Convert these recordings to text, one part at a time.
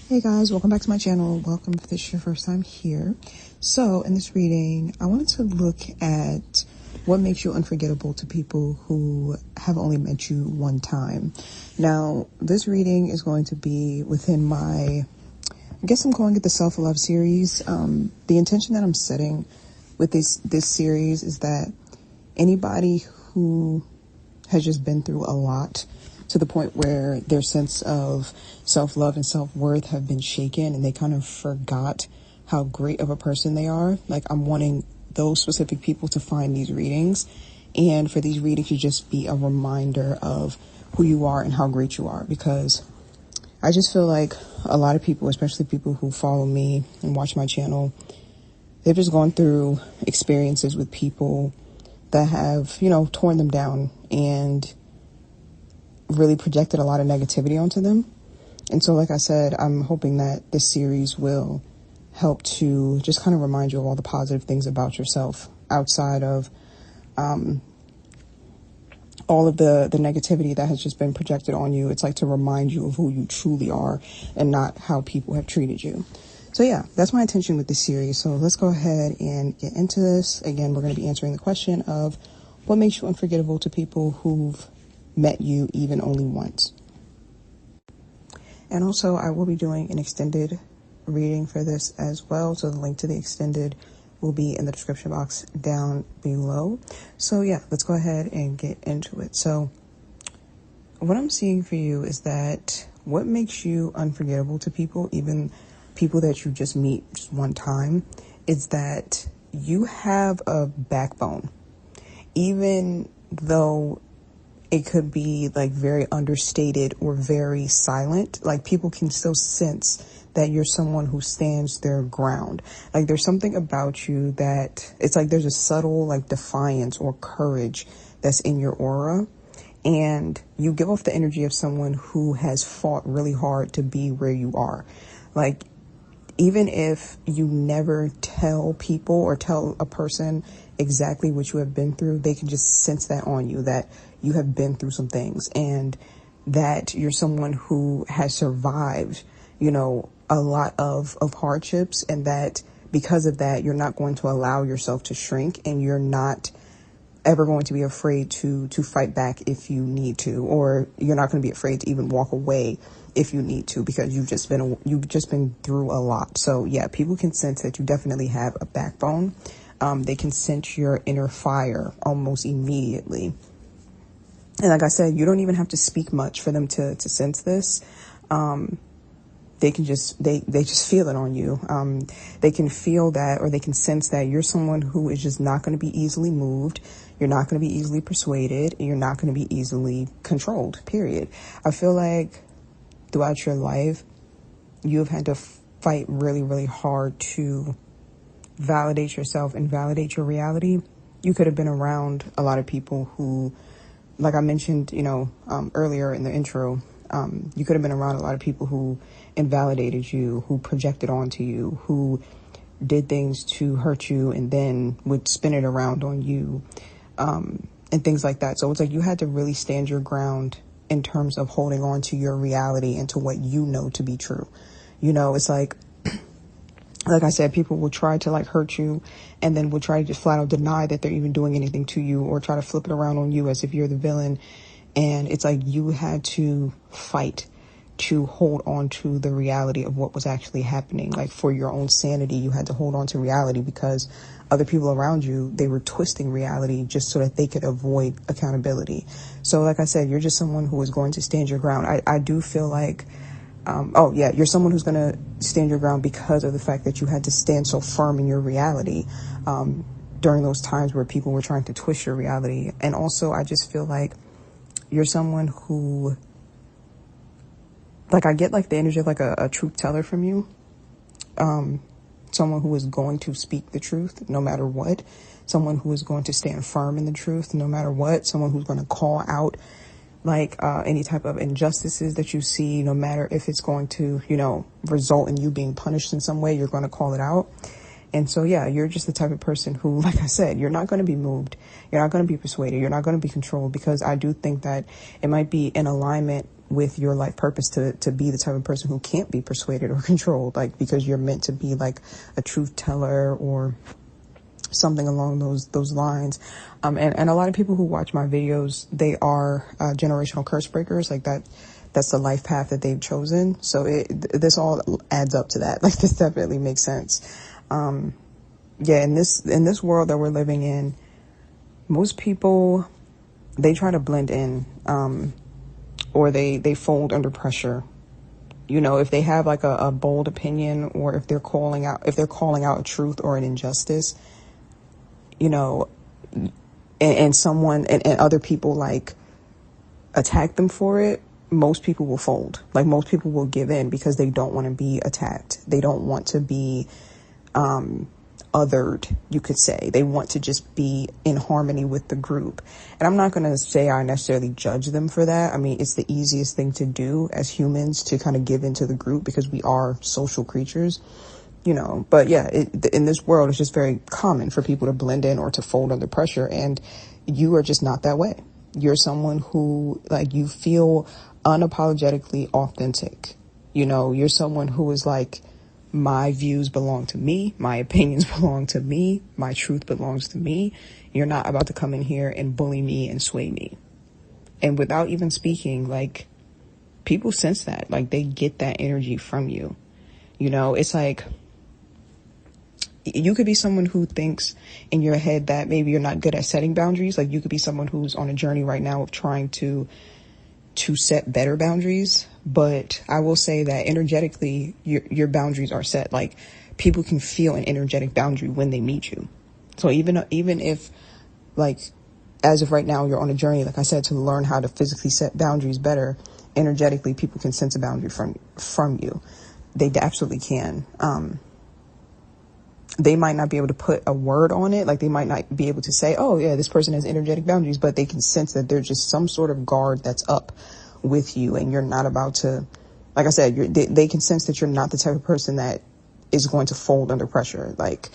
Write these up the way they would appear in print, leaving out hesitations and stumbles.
Hey guys, welcome back to my channel. Welcome if this is your first time here. So in this reading, I wanted to look at what makes you unforgettable to people who have only met you one time. Now, this reading is going to be within my, I guess I'm calling it the self-love series. The intention that I'm setting with this series is that anybody who has just been through a lot to the point where their sense of self-love and self-worth have been shaken and they kind of forgot how great of a person they are. Like, I'm wanting those specific people to find these readings and for these readings to just be a reminder of who you are and how great you are, because I just feel like a lot of people, especially people who follow me and watch my channel, they've just gone through experiences with people that have, torn them down and really projected a lot of negativity onto them. And so, like I said, I'm hoping that this series will help to just kind of remind you of all the positive things about yourself outside of all of the negativity that has just been projected on you. It's like to remind you of who you truly are and not how people have treated you. So yeah, that's my intention with this series. So let's go ahead and get into this. Again, we're going to be answering the question of what makes you unforgettable to people who've met you even only once. And also, I will be doing an extended reading for this as well. So the link to the extended will be in the description box down below. So yeah, let's go ahead and get into it. So what I'm seeing for you is that what makes you unforgettable to people, even people that you just meet just one time, is that you have a backbone. Even though it could be like very understated or very silent, like people can still sense that you're someone who stands their ground. Like there's something about you that it's like there's a subtle like defiance or courage that's in your aura, and you give off the energy of someone who has fought really hard to be where you are. Like, even if you never tell people or tell a person exactly what you have been through, they can just sense that on you, that you have been through some things and that you're someone who has survived, a lot of hardships, and that because of that, you're not going to allow yourself to shrink, and you're not ever going to be afraid to fight back if you need to, or you're not going to be afraid to even walk away if you need to, because you've just been through a lot. So yeah, people can sense that you definitely have a backbone. They can sense your inner fire almost immediately. And like I said, you don't even have to speak much for them to sense this. They can just, they just feel it on you. They can feel that, or they can sense that you're someone who is just not going to be easily moved. You're not going to be easily persuaded. And you're not going to be easily controlled, period. I feel like throughout your life, you have had to fight really, really hard to validate yourself and validate your reality. You could have been around a lot of people who, like I mentioned, earlier in the intro, you could have been around a lot of people who invalidated you, who projected onto you, who did things to hurt you and then would spin it around on you, and things like that. So it's like you had to really stand your ground in terms of holding on to your reality and to what you know to be true. It's like I said, people will try to like hurt you and then will try to just flat out deny that they're even doing anything to you, or try to flip it around on you as if you're the villain. And it's like you had to fight to hold on to the reality of what was actually happening. Like, for your own sanity, you had to hold on to reality, because other people around you, they were twisting reality just so that they could avoid accountability. So like I said, you're just someone who is going to stand your ground. I do feel like, you're someone who's going to stand your ground because of the fact that you had to stand so firm in your reality during those times where people were trying to twist your reality. And also, I just feel like you're someone who, like, I get like the energy of like a truth teller from you. Someone who is going to speak the truth no matter what. Someone who is going to stand firm in the truth no matter what. Someone who's going to call out like any type of injustices that you see, no matter if it's going to, result in you being punished in some way, you're going to call it out. And so, yeah, you're just the type of person who, like I said, you're not going to be moved. You're not going to be persuaded. You're not going to be controlled, because I do think that it might be in alignment with your life purpose to be the type of person who can't be persuaded or controlled, like, because you're meant to be like a truth teller or something along those lines. And a lot of people who watch my videos, they are generational curse breakers. Like that's the life path that they've chosen. So this all adds up to that. Like, this definitely makes sense. Yeah, in this world that we're living in, most people, they try to blend in, or they fold under pressure. You know, if they have like a bold opinion, or if they're calling out a truth or an injustice, you know, and someone and other people like attack them for it, most people will fold. Like, most people will give in because they don't want to be attacked. They don't want to be othered, you could say. They want to just be in harmony with the group. And I'm not going to say I necessarily judge them for that. I mean, it's the easiest thing to do as humans, to kind of give into the group, because we are social creatures, you know. But yeah, in this world, it's just very common for people to blend in or to fold under pressure. And you are just not that way. You're someone who, like, you feel unapologetically authentic. You know, you're someone who is like, my views belong to me. My opinions belong to me. My truth belongs to me. You're not about to come in here and bully me and sway me. And without even speaking, like, people sense that. Like, they get that energy from you. You know, it's like, you could be someone who thinks in your head that maybe you're not good at setting boundaries. Like, you could be someone who's on a journey right now of trying to set better boundaries. But I will say that energetically, your boundaries are set. Like, people can feel an energetic boundary when they meet you. So even if, like, as of right now, you're on a journey, like I said, to learn how to physically set boundaries better, energetically, people can sense a boundary from you. They absolutely can. They might not be able to put a word on it. Like, they might not be able to say, oh yeah, this person has energetic boundaries, but they can sense that there's just some sort of guard that's up with you, and you're not about to, like I said, they can sense that you're not the type of person that is going to fold under pressure. Like,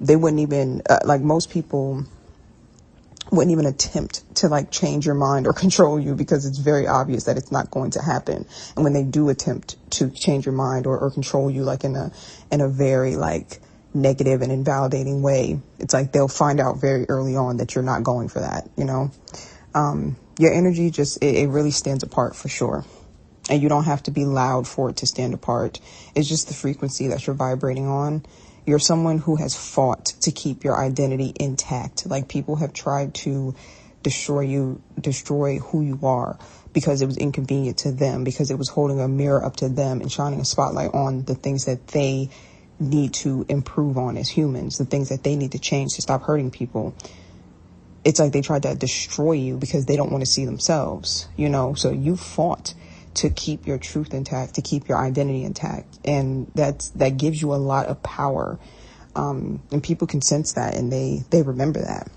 they wouldn't even, like, most people wouldn't even attempt to, like, change your mind or control you, because it's very obvious that it's not going to happen. And when they do attempt to change your mind or control you, like in a very, like, negative and invalidating way, it's like they'll find out very early on that you're not going for that, you know. Your energy just, it really stands apart for sure. And you don't have to be loud for it to stand apart. It's just the frequency that you're vibrating on. You're someone who has fought to keep your identity intact. Like, people have tried to destroy who you are, because it was inconvenient to them, because it was holding a mirror up to them and shining a spotlight on the things that they need to improve on as humans, the things that they need to change to stop hurting people. It's like they tried to destroy you because they don't want to see themselves, you know. So you fought to keep your truth intact, to keep your identity intact, and that gives you a lot of power, and people can sense that, and they remember that.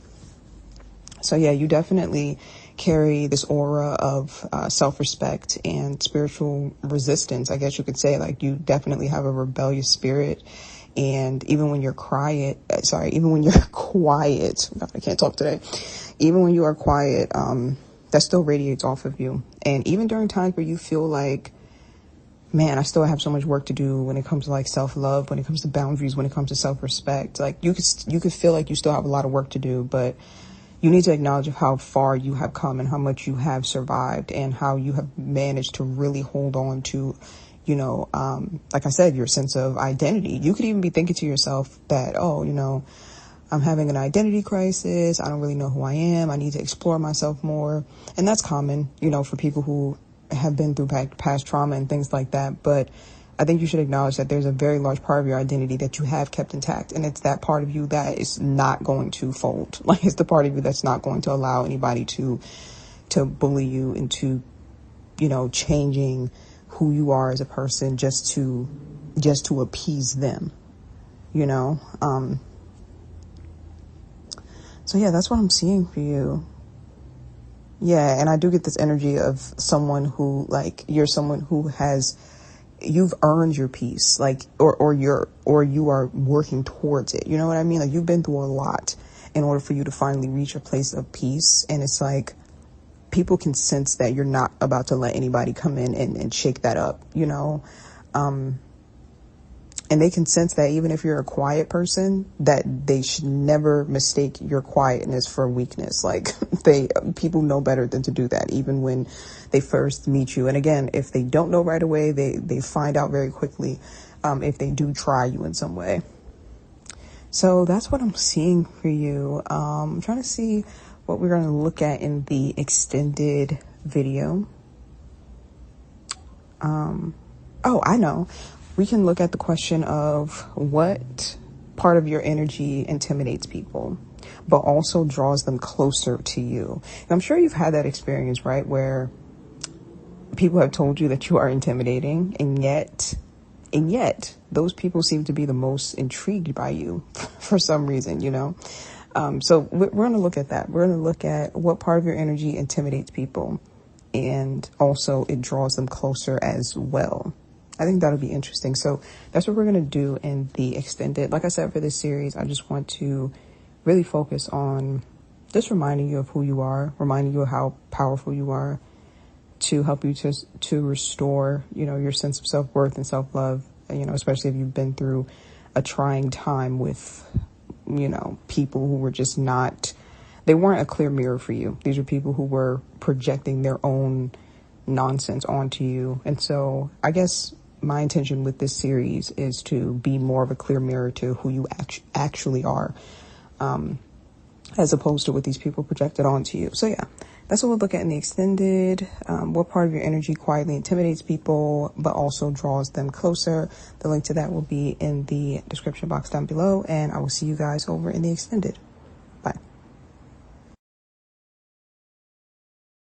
So yeah, you definitely carry this aura of self-respect and spiritual resistance, I guess you could say. Like, you definitely have a rebellious spirit. And even when you're quiet, God, I can't talk today. Even when you are quiet, that still radiates off of you. And even during times where you feel like, man, I still have so much work to do when it comes to, like, self-love, when it comes to boundaries, when it comes to self-respect, like, you could feel like you still have a lot of work to do, but you need to acknowledge how far you have come and how much you have survived, and how you have managed to really hold on to, you know, like I said, your sense of identity. You could even be thinking to yourself that, oh, you know, I'm having an identity crisis. I don't really know who I am. I need to explore myself more. And that's common, you know, for people who have been through past trauma and things like that. But I think you should acknowledge that there's a very large part of your identity that you have kept intact. And it's that part of you that is not going to fold. Like, it's the part of you that's not going to allow anybody to bully you into, you know, changing who you are as a person just to appease them, you know. So yeah, that's what I'm seeing for you. Yeah, and I do get this energy of someone who, like, you're someone who you've earned your peace, like, or you are working towards it. You know what I mean? Like, you've been through a lot in order for you to finally reach a place of peace. And it's like, people can sense that you're not about to let anybody come in and shake that up, you know. And they can sense that even if you're a quiet person, that they should never mistake your quietness for weakness. Like, people know better than to do that, even when they first meet you. And again, if they don't know right away, they find out very quickly, if they do try you in some way. So that's what I'm seeing for you. I'm trying to see what we're going to look at in the extended video. Oh, I know. We can look at the question of what part of your energy intimidates people, but also draws them closer to you. And I'm sure you've had that experience, right? Where people have told you that you are intimidating, and yet those people seem to be the most intrigued by you for some reason, you know? So we're going to look at that. We're going to look at what part of your energy intimidates people, and also it draws them closer as well. I think that'll be interesting. So that's what we're going to do in the extended. Like I said, for this series, I just want to really focus on just reminding you of who you are, reminding you of how powerful you are, to help you to restore, you know, your sense of self-worth and self-love, you know, especially if you've been through a trying time with, you know, people who were just not, they weren't a clear mirror for you. These are people who were projecting their own nonsense onto you. And so I guess my intention with this series is to be more of a clear mirror to who you actually are, as opposed to what these people projected onto you. So yeah, that's what we'll look at in the extended. What part of your energy quietly intimidates people, but also draws them closer? The link to that will be in the description box down below, and I will see you guys over in the extended.